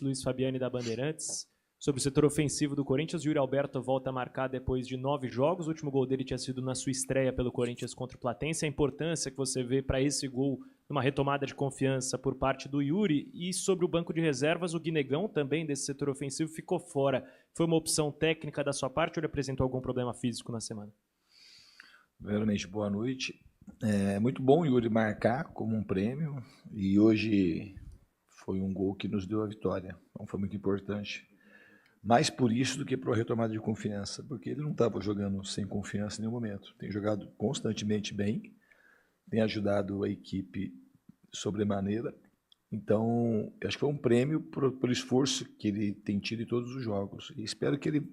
Luiz Fabiani da Bandeirantes. Sobre o setor ofensivo do Corinthians, Yuri Alberto volta a marcar depois de 9 jogos. O último gol dele tinha sido na sua estreia pelo Corinthians contra o Platense. A importância que você vê para esse gol, uma retomada de confiança por parte do Yuri. E sobre o banco de reservas, o Guinegão, também desse setor ofensivo, ficou fora. Foi uma opção técnica da sua parte ou ele apresentou algum problema físico na semana? Primeiramente, boa noite. É muito bom o Yuri marcar como um prêmio e hoje foi um gol que nos deu a vitória. Então foi muito importante. Mais por isso do que por retomada de confiança, porque ele não estava jogando sem confiança em nenhum momento. Tem jogado constantemente bem, tem ajudado a equipe sobremaneira. Então, acho que foi um prêmio pelo esforço que ele tem tido em todos os jogos. E espero que ele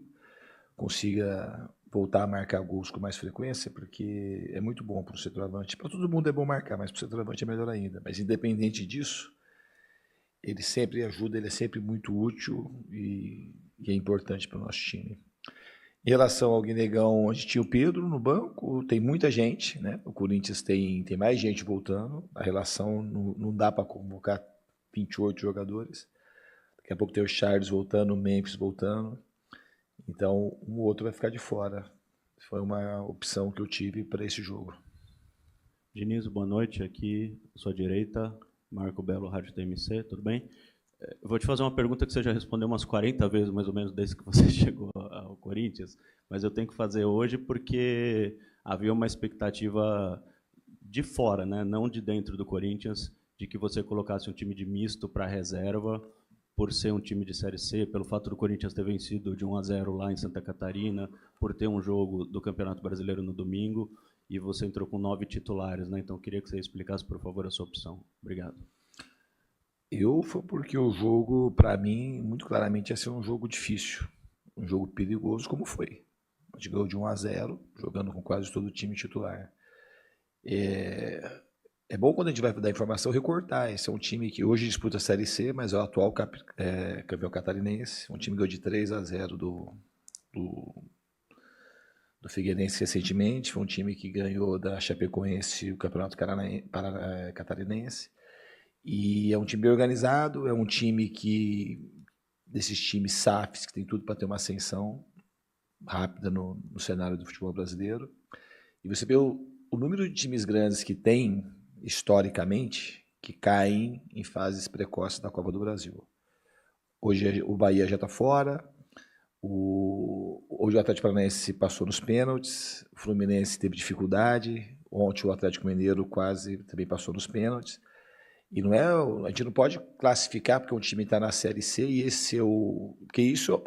consiga voltar a marcar gols com mais frequência, porque é muito bom para o centroavante. Para todo mundo é bom marcar, mas para o centroavante é melhor ainda. Mas independente disso, ele sempre ajuda, ele é sempre muito útil e é importante para o nosso time. Em relação ao Guinegão, a gente tinha o Pedro no banco, tem muita gente, né? O Corinthians tem mais gente voltando, a relação não dá para convocar 28 jogadores. Daqui a pouco tem o Charles voltando, o Memphis voltando. Então, um ou outro vai ficar de fora. Foi uma opção que eu tive para esse jogo. Diniz, boa noite. Aqui, à sua direita, Marco Belo, Rádio TMC, tudo bem? Eu vou te fazer uma pergunta que você já respondeu umas 40 vezes, mais ou menos, desde que você chegou ao Corinthians, mas eu tenho que fazer hoje porque havia uma expectativa de fora, né? Não de dentro do Corinthians, de que você colocasse um time de misto para reserva, por ser um time de Série C, pelo fato do Corinthians ter vencido de 1-0 lá em Santa Catarina, por ter um jogo do Campeonato Brasileiro no domingo, e você entrou com 9 titulares, né? Então, eu queria que você explicasse, por favor, a sua opção. Obrigado. Foi porque o jogo, para mim, muito claramente ia ser um jogo difícil, um jogo perigoso, como foi. A gente ganhou de 1-0, jogando com quase todo o time titular. É bom quando a gente vai dar informação recortar. Esse é um time que hoje disputa a Série C, mas é o atual campeão catarinense. Um time que ganhou de 3-0 do Figueirense recentemente. Foi um time que ganhou da Chapecoense o campeonato catarinense. E é um time bem organizado, é um time desses times SAFs, que tem tudo para ter uma ascensão rápida no cenário do futebol brasileiro. E você vê o número de times grandes que tem, historicamente, que caem em fases precoces da Copa do Brasil. Hoje o Bahia já está fora, hoje o Atlético Paranaense passou nos pênaltis, o Fluminense teve dificuldade, ontem o Atlético Mineiro quase também passou nos pênaltis. E a gente não pode classificar porque um time está na Série C e esse é porque isso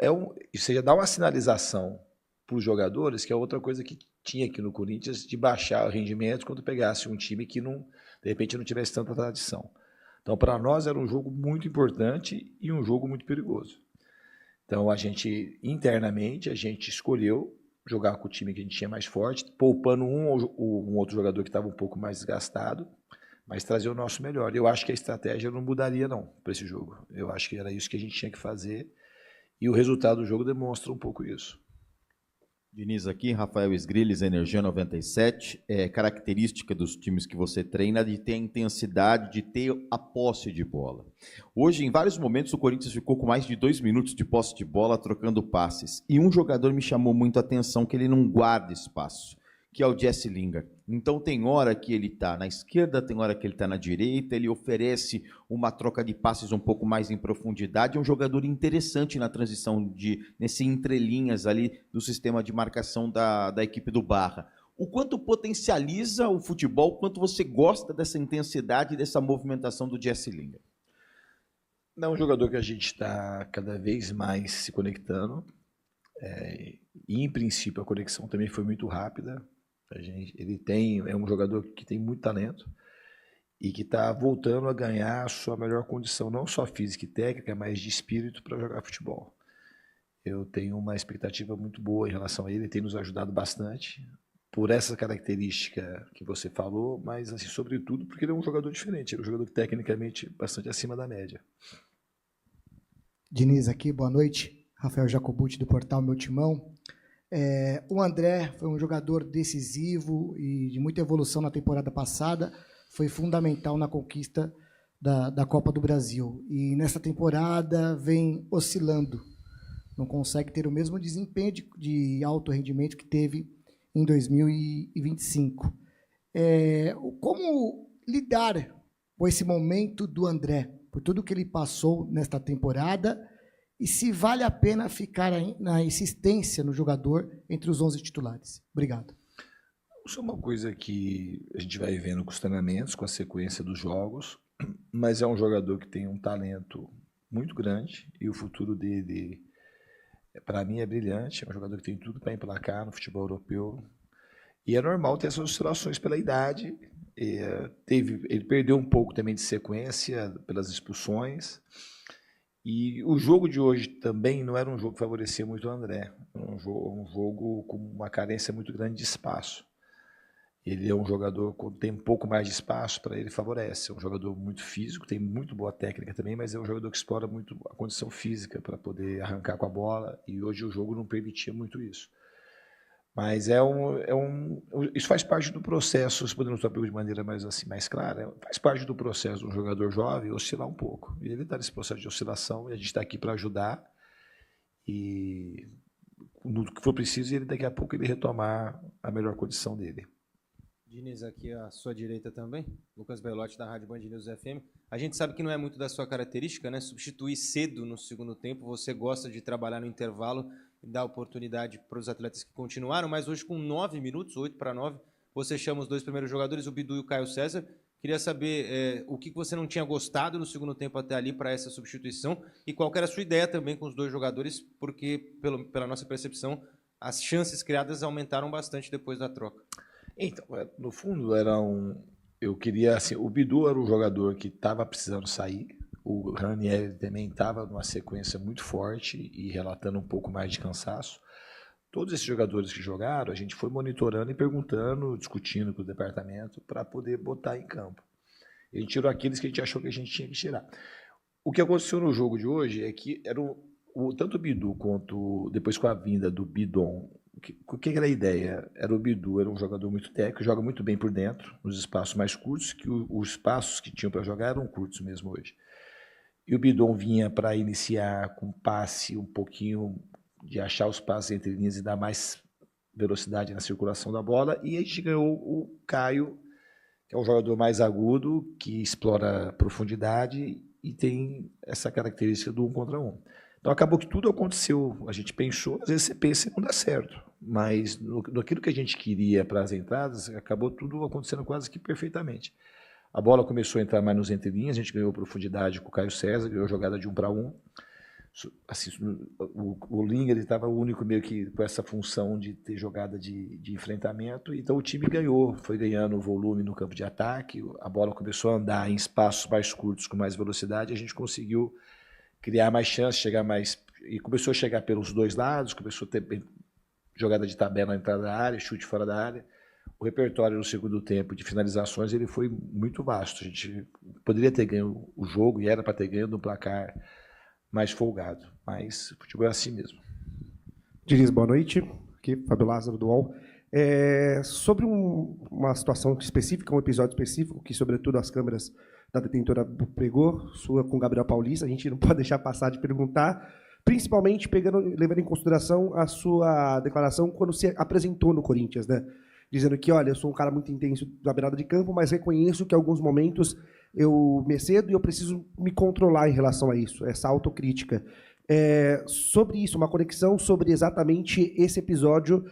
já dá uma sinalização para os jogadores, que é outra coisa que tinha aqui no Corinthians, de baixar o rendimento quando pegasse um time que de repente não tivesse tanta tradição. Então, para nós era um jogo muito importante e um jogo muito perigoso. Então, internamente, a gente escolheu jogar com o time que a gente tinha mais forte, poupando um outro jogador que estava um pouco mais desgastado, mas trazer o nosso melhor. Eu acho que a estratégia não mudaria não para esse jogo. Eu acho que era isso que a gente tinha que fazer e o resultado do jogo demonstra um pouco isso. Diniz aqui, Rafael Esgrilles, Energia 97. Característica dos times que você treina de ter a intensidade, de ter a posse de bola. Hoje, em vários momentos, o Corinthians ficou com mais de 2 minutos de posse de bola, trocando passes. E um jogador me chamou muito a atenção, que ele não guarda espaço, que é o Jesse Lingard. Então, tem hora que ele está na esquerda, tem hora que ele está na direita, ele oferece uma troca de passes um pouco mais em profundidade, é um jogador interessante na transição, nesse entrelinhas ali do sistema de marcação da equipe do Barra. O quanto potencializa o futebol, o quanto você gosta dessa intensidade, dessa movimentação do Jesse Lingard? É um jogador que a gente está cada vez mais se conectando, e em princípio a conexão também foi muito rápida. É um jogador que tem muito talento e que está voltando a ganhar a sua melhor condição, não só física e técnica, mas de espírito para jogar futebol. Eu tenho uma expectativa muito boa em relação a ele tem nos ajudado bastante por essa característica que você falou, mas assim, sobretudo porque ele é um jogador diferente, ele é um jogador tecnicamente bastante acima da média. Diniz aqui, boa noite. Rafael Jacobucci do portal Meu Timão. O André foi um jogador decisivo e de muita evolução na temporada passada, foi fundamental na conquista da Copa do Brasil. E nessa temporada vem oscilando. Não consegue ter o mesmo desempenho de alto rendimento que teve em 2025. Como lidar com esse momento do André, por tudo que ele passou nesta temporada, e se vale a pena ficar na insistência no jogador entre os 11 titulares? Obrigado. Isso é uma coisa que a gente vai vendo com os treinamentos, com a sequência dos jogos, mas é um jogador que tem um talento muito grande e o futuro dele, para mim, é brilhante. É um jogador que tem tudo para emplacar no futebol europeu. E é normal ter essas oscilações pela idade. Ele perdeu um pouco também de sequência pelas expulsões. E o jogo de hoje também não era um jogo que favorecia muito o André. Um jogo com uma carência muito grande de espaço. Ele é um jogador que tem um pouco mais de espaço, para ele favorece. É um jogador muito físico, tem muito boa técnica também, mas é um jogador que explora muito a condição física para poder arrancar com a bola, e hoje o jogo não permitia muito isso. Mas isso faz parte do processo, se podemos falar de maneira mais clara, faz parte do processo de um jogador jovem oscilar um pouco. E ele está nesse processo de oscilação, e a gente está aqui para ajudar, e no que for preciso, ele daqui a pouco ele retomar a melhor condição dele. Diniz, aqui à sua direita também, Lucas Belotti, da Rádio Band News FM. A gente sabe que não é muito da sua característica, né? Substituir cedo no segundo tempo, você gosta de trabalhar no intervalo e dar oportunidade para os atletas que continuaram, mas hoje com 9 minutos, 8 para 9, você chama os dois primeiros jogadores, o Bidu e o Caio César. Queria saber o que você não tinha gostado no segundo tempo até ali para essa substituição e qual era a sua ideia também com os dois jogadores, porque, pela nossa percepção, as chances criadas aumentaram bastante depois da troca. Então, no fundo, eu queria, assim, o Bidu era um jogador que estava precisando sair, o Ranieri também estava numa sequência muito forte e relatando um pouco mais de cansaço. Todos esses jogadores que jogaram, a gente foi monitorando e perguntando, discutindo com o departamento para poder botar em campo. A gente tirou aqueles que a gente achou que a gente tinha que tirar. O que aconteceu no jogo de hoje é que tanto o Bidu quanto depois com a vinda do Bidon, o que era a ideia? O Bidu era um jogador muito técnico, joga muito bem por dentro, nos espaços mais curtos, que os espaços que tinham para jogar eram curtos mesmo hoje. E o Bidon vinha para iniciar com passe um pouquinho, de achar os passes entre linhas e dar mais velocidade na circulação da bola, e a gente ganhou o Caio, que é um jogador mais agudo, que explora profundidade e tem essa característica do 1 contra 1. Então acabou que tudo aconteceu, a gente pensou, às vezes você pensa e não dá certo, mas naquilo que a gente queria para as entradas, acabou tudo acontecendo quase que perfeitamente. A bola começou a entrar mais nos entrelinhas, a gente ganhou profundidade com o Caio César, ganhou jogada de 1 para 1. Assim, o Linga estava o único meio que com essa função de ter jogada de enfrentamento, então o time ganhou, foi ganhando volume no campo de ataque, a bola começou a andar em espaços mais curtos com mais velocidade, a gente conseguiu criar mais chances, chegar mais, e começou a chegar pelos dois lados, começou a ter jogada de tabela na entrada da área, chute fora da área. O repertório no segundo tempo de finalizações ele foi muito vasto. A gente poderia ter ganho o jogo e era para ter ganho no placar mais folgado, mas o futebol é assim mesmo. Diniz, boa noite. Aqui, Fábio Lázaro, do UOL. Sobre uma situação específica, um episódio específico, que sobretudo as câmeras da detentora pegou, sua com Gabriel Paulista, a gente não pode deixar passar de perguntar, principalmente levando em consideração a sua declaração quando se apresentou no Corinthians, né? Dizendo que, olha, eu sou um cara muito intenso da beirada de campo, mas reconheço que em alguns momentos eu me excedo e eu preciso me controlar em relação a isso, essa autocrítica. Sobre isso, uma conexão sobre exatamente esse episódio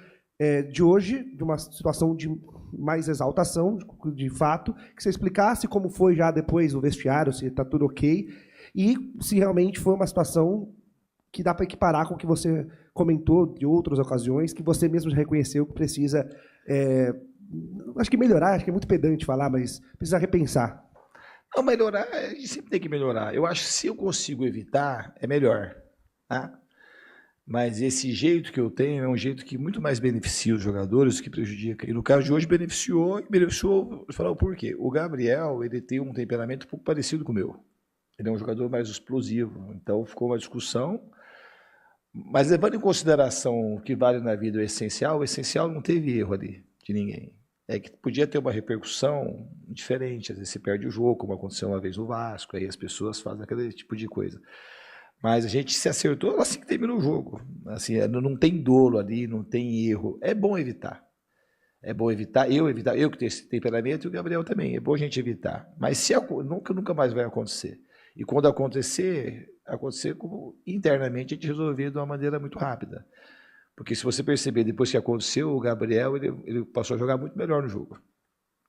de hoje, de uma situação de mais exaltação, de fato, que você explicasse como foi já depois o vestiário, se está tudo ok, e se realmente foi uma situação que dá para equiparar com o que você comentou de outras ocasiões, que você mesmo já reconheceu que precisa, acho que melhorar, acho que é muito pedante falar, mas precisa repensar. Não, melhorar, a gente sempre tem que melhorar. Eu acho que se eu consigo evitar, é melhor. Tá? Mas esse jeito que eu tenho é um jeito que muito mais beneficia os jogadores do que prejudica. E no caso de hoje beneficiou, vou falar por quê. O Gabriel, ele tem um temperamento um pouco parecido com o meu. Ele é um jogador mais explosivo, então ficou uma discussão. Mas levando em consideração o que vale na vida o essencial não teve erro ali de ninguém. é que podia ter uma repercussão diferente. Às vezes você perde o jogo, como aconteceu uma vez no Vasco, aí as pessoas fazem aquele tipo de coisa. Mas a gente se acertou assim que termina o jogo. Assim, não tem dolo ali, não tem erro. É bom evitar. É bom evitar, eu que tenho esse temperamento e o Gabriel também. É bom a gente evitar. Mas se nunca mais vai acontecer. E quando acontecer como internamente a gente resolver de uma maneira muito rápida. Porque se você perceber, depois que aconteceu, o Gabriel ele passou a jogar muito melhor no jogo.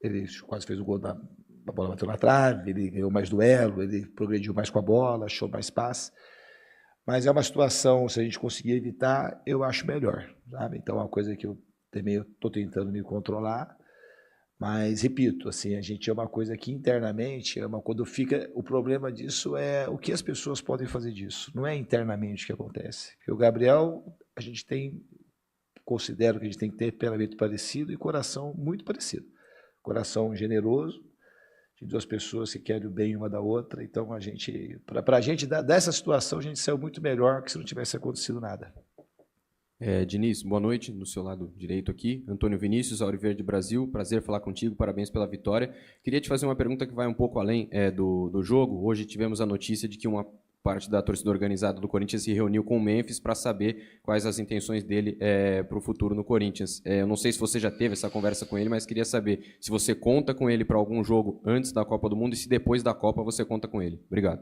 Ele quase fez o gol, a bola bateu na trave, ele ganhou mais duelo, ele progrediu mais com a bola, achou mais passe. Mas é uma situação, se a gente conseguir evitar, eu acho melhor, sabe? Então é uma coisa que eu também estou tentando me controlar, mas repito, assim, a gente é uma coisa que internamente, quando fica, o problema disso é o que as pessoas podem fazer disso, não é internamente o que acontece. Porque o Gabriel, considero que a gente tem que ter temperamento parecido e coração muito parecido. Coração generoso, de duas pessoas que querem o bem uma da outra. Então, para a gente, dessa situação, a gente saiu muito melhor que se não tivesse acontecido nada. Diniz, boa noite, no seu lado direito aqui. Antônio Vinícius, Auriverde Brasil, prazer falar contigo, parabéns pela vitória. Queria te fazer uma pergunta que vai um pouco além do jogo. Hoje tivemos a notícia de que uma parte da torcida organizada do Corinthians se reuniu com o Memphis para saber quais as intenções dele para o futuro no Corinthians. Eu não sei se você já teve essa conversa com ele, mas queria saber se você conta com ele para algum jogo antes da Copa do Mundo e se depois da Copa você conta com ele. Obrigado.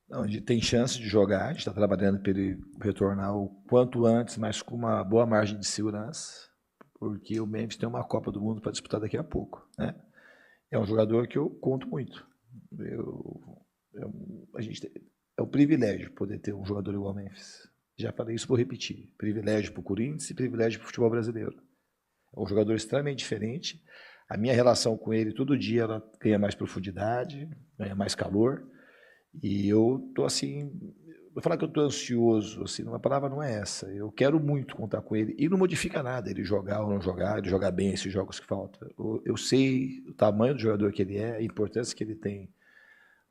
Não, a gente tem chance de jogar, a gente está trabalhando para ele retornar o quanto antes, mas com uma boa margem de segurança, porque o Memphis tem uma Copa do Mundo para disputar daqui a pouco, né? É um jogador que eu conto muito. É um privilégio poder ter um jogador igual ao Memphis. Já falei isso, vou repetir. Privilégio para o Corinthians e privilégio para o futebol brasileiro. É um jogador extremamente diferente. A minha relação com ele, todo dia, ela ganha mais profundidade, ganha mais calor. E eu estou assim... Vou falar que eu estou ansioso, assim, uma palavra não é essa. Eu quero muito contar com ele. E não modifica nada ele jogar ou não jogar, ele jogar bem esses jogos que faltam. Eu sei o tamanho do jogador que ele é, a importância que ele tem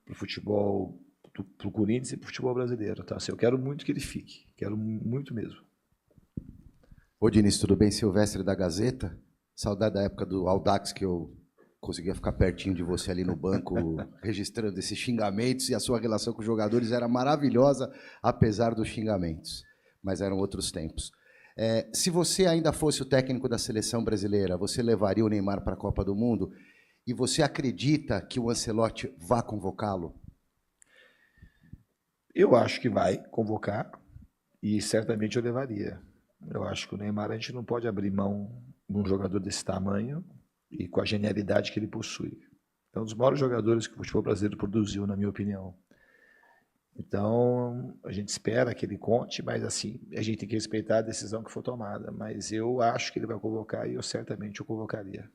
para o futebol, para o Corinthians e para o futebol brasileiro. Tá? Assim, eu quero muito que ele fique, quero muito mesmo. Ô Diniz, tudo bem? Silvestre da Gazeta. Saudade da época do Audax, que eu conseguia ficar pertinho de você ali no banco, registrando esses xingamentos, e a sua relação com os jogadores era maravilhosa, apesar dos xingamentos. Mas eram outros tempos. Se você ainda fosse o técnico da seleção brasileira, você levaria o Neymar para a Copa do Mundo? E você acredita que o Ancelotti vá convocá-lo? Eu acho que vai convocar e certamente eu levaria. Eu acho que o Neymar, a gente não pode abrir mão de um jogador desse tamanho e com a genialidade que ele possui. É um dos maiores jogadores que o futebol brasileiro produziu, na minha opinião. Então, a gente espera que ele conte, mas assim, a gente tem que respeitar a decisão que for tomada. Mas eu acho que ele vai convocar e eu certamente o convocaria.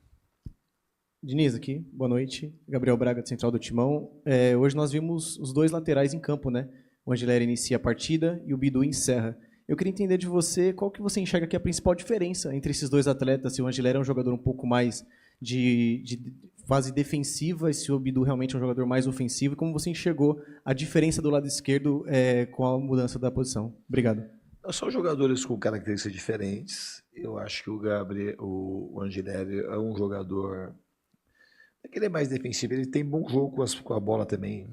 Diniz aqui, boa noite. Gabriel Braga, de Central do Timão. Hoje nós vimos os dois laterais em campo, né? O Angelera inicia a partida e o Bidu encerra. Eu queria entender de você qual que você enxerga que é a principal diferença entre esses dois atletas. Se o Angelera é um jogador um pouco mais de fase defensiva e se o Bidu realmente é um jogador mais ofensivo. E como você enxergou a diferença do lado esquerdo com a mudança da posição? Obrigado. São jogadores com características diferentes. Eu acho que o Angelera é um jogador... Ele é mais defensivo, ele tem bom jogo com a bola também,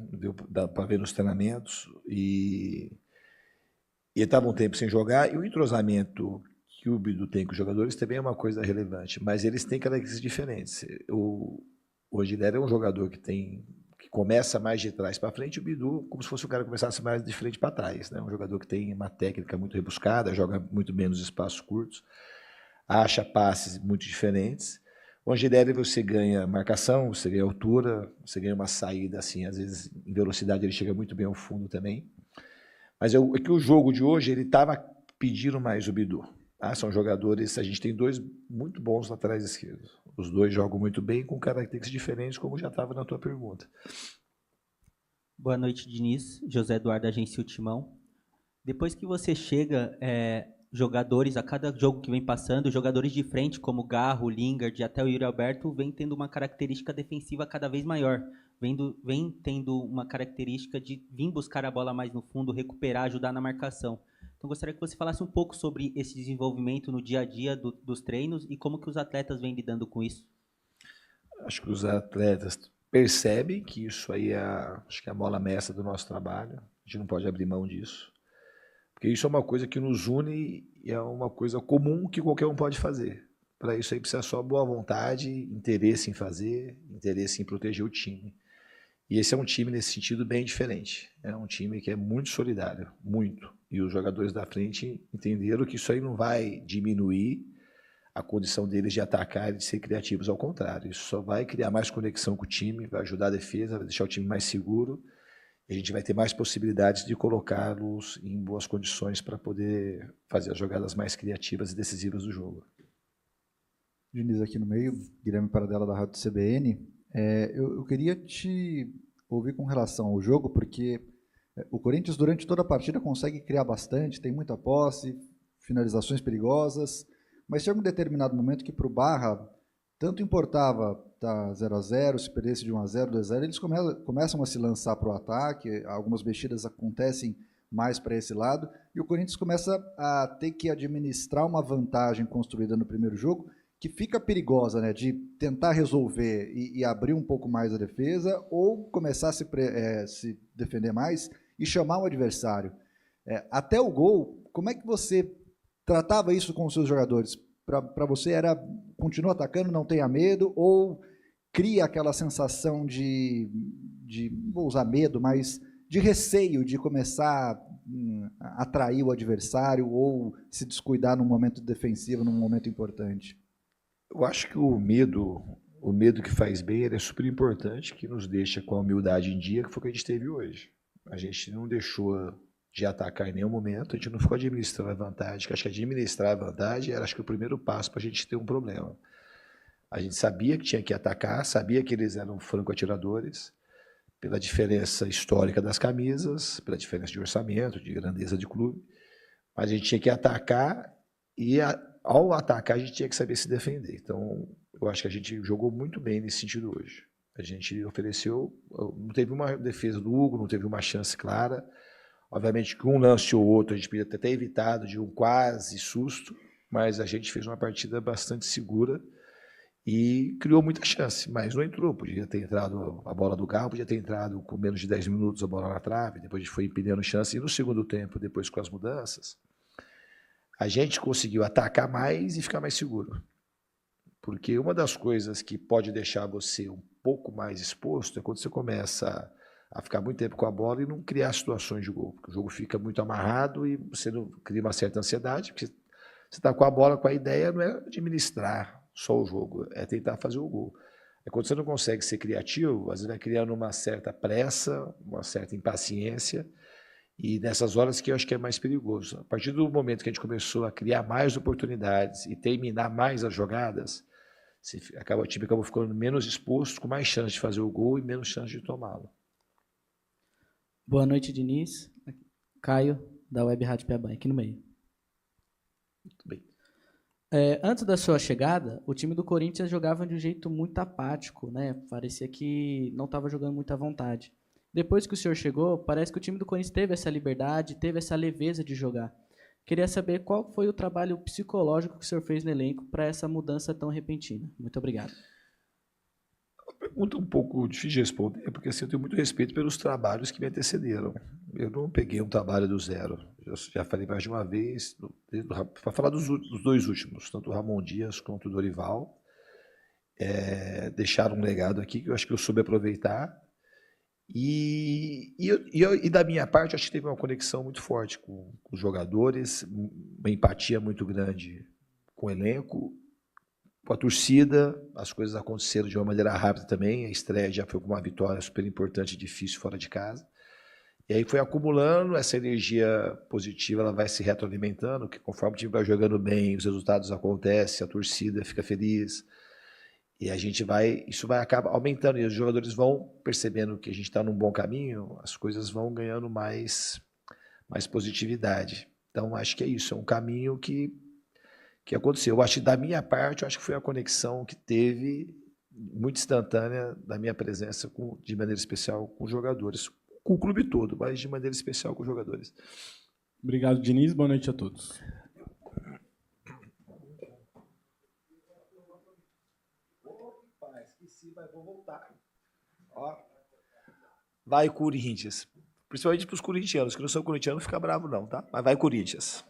dá para ver nos treinamentos, e ele estava um tempo sem jogar, e o entrosamento que o Bidu tem com os jogadores também é uma coisa relevante, mas eles têm características diferentes. O Angelera é um jogador que começa mais de trás para frente, o Bidu como se fosse um cara que começasse mais de frente para trás, né? Um jogador que tem uma técnica muito rebuscada, joga muito bem nos espaços curtos, acha passes muito diferentes. O Angelera você ganha marcação, você ganha altura, você ganha uma saída assim, às vezes em velocidade ele chega muito bem ao fundo também. Mas é que o jogo de hoje ele estava pedindo mais o Bidu. Tá? São jogadores, a gente tem dois muito bons laterais esquerdos. Os dois jogam muito bem com características diferentes, como já estava na tua pergunta. Boa noite, Diniz. José Eduardo, Agência Timão. Depois que você chega... jogadores, a cada jogo que vem passando, jogadores de frente como Garro, Lingard e até o Yuri Alberto vem tendo uma característica defensiva cada vez maior, vem tendo uma característica de vir buscar a bola mais no fundo, recuperar, ajudar na marcação. Então gostaria que você falasse um pouco sobre esse desenvolvimento no dia a dia dos treinos e como que os atletas vêm lidando com isso. Acho que os atletas percebem que isso aí acho que é a mola mestra do nosso trabalho. A gente não pode abrir mão disso. Porque isso é uma coisa que nos une e é uma coisa comum que qualquer um pode fazer. Para isso aí precisa só boa vontade, interesse em fazer, interesse em proteger o time. E esse é um time, nesse sentido, bem diferente. É um time que é muito solidário, muito. E os jogadores da frente entenderam que isso aí não vai diminuir a condição deles de atacar e de ser criativos. Ao contrário, isso só vai criar mais conexão com o time, vai ajudar a defesa, vai deixar o time mais seguro. E a gente vai ter mais possibilidades de colocá-los em boas condições para poder fazer as jogadas mais criativas e decisivas do jogo. Diniz aqui no meio, Guilherme Paradela da Rádio CBN. Eu queria te ouvir com relação ao jogo, porque o Corinthians durante toda a partida consegue criar bastante, tem muita posse, finalizações perigosas, mas tinha um determinado momento que para o Barra tanto importava estar 0-0, se perdesse de 1-0, 2-0, eles começam a se lançar para o ataque, algumas mexidas acontecem mais para esse lado, e o Corinthians começa a ter que administrar uma vantagem construída no primeiro jogo, que fica perigosa, né, de tentar resolver e abrir um pouco mais a defesa, ou começar a se defender mais e chamar o adversário. Até o gol, como é que você tratava isso com os seus jogadores? Para você era, continua atacando, não tenha medo, ou cria aquela sensação de vou usar medo, mas de receio de começar a atrair o adversário ou se descuidar num momento defensivo, num momento importante? Eu acho que o medo que faz bem, ele é super importante, que nos deixa com a humildade em dia, que foi o que a gente teve hoje. A gente não deixou de atacar em nenhum momento, a gente não ficou administrando a vantagem, que acho que administrar a vantagem era, acho que, o primeiro passo para a gente ter um problema. A gente sabia que tinha que atacar, sabia que eles eram franco-atiradores, pela diferença histórica das camisas, pela diferença de orçamento, de grandeza de clube, mas a gente tinha que atacar e ao atacar, a gente tinha que saber se defender. Então, eu acho que a gente jogou muito bem nesse sentido hoje. A gente ofereceu, não teve uma defesa do Hugo, não teve uma chance clara. Obviamente que um lance ou outro a gente podia ter evitado de um quase susto, mas a gente fez uma partida bastante segura e criou muita chance, mas não entrou. Podia ter entrado a bola do Garro, podia ter entrado com menos de 10 minutos a bola na trave, depois a gente foi empilhando chance. E no segundo tempo, depois com as mudanças, a gente conseguiu atacar mais e ficar mais seguro. Porque uma das coisas que pode deixar você um pouco mais exposto é quando você começa a ficar muito tempo com a bola e não criar situações de gol. Porque o jogo fica muito amarrado e você não cria uma certa ansiedade, porque você está com a bola, com a ideia não é administrar só o jogo, é tentar fazer o gol. É quando você não consegue ser criativo, às vezes vai criando uma certa pressa, uma certa impaciência, e nessas horas que eu acho que é mais perigoso. A partir do momento que a gente começou a criar mais oportunidades e terminar mais as jogadas, o time acabou ficando menos exposto, com mais chance de fazer o gol e menos chance de tomá-lo. Boa noite, Diniz. Caio, da Web Rádio Piabã, aqui no meio. Muito bem. Antes da sua chegada, o time do Corinthians jogava de um jeito muito apático, né? Parecia que não estava jogando muita vontade. Depois que o senhor chegou, parece que o time do Corinthians teve essa liberdade, teve essa leveza de jogar. Queria saber qual foi o trabalho psicológico que o senhor fez no elenco para essa mudança tão repentina. Muito obrigado. Uma pergunta um pouco difícil de responder, porque assim, eu tenho muito respeito pelos trabalhos que me antecederam. Eu não peguei um trabalho do zero. Eu já falei mais de uma vez, para falar dos dois últimos, tanto o Ramon Dias quanto o Dorival, deixaram um legado aqui que eu acho que eu soube aproveitar. E da minha parte, acho que teve uma conexão muito forte com os jogadores, uma empatia muito grande com o elenco, com a torcida. As coisas aconteceram de uma maneira rápida também. A estreia já foi com uma vitória super importante e difícil fora de casa. E aí foi acumulando essa energia positiva, ela vai se retroalimentando, que conforme o time vai jogando bem, os resultados acontecem, a torcida fica feliz. E isso vai acabar aumentando, e os jogadores vão percebendo que a gente está num bom caminho, as coisas vão ganhando mais positividade. Então, acho que é isso, é um caminho que aconteceu. Eu acho que, da minha parte, eu acho que foi a conexão que teve, muito instantânea, da minha presença, de maneira especial, com os jogadores, com o clube todo, mas de maneira especial com os jogadores. Obrigado, Diniz. Boa noite a todos. Vou voltar. Ó. Vai, Corinthians. Principalmente para os corintianos, que não são corintianos, não fica bravo não, tá? Mas vai, Corinthians.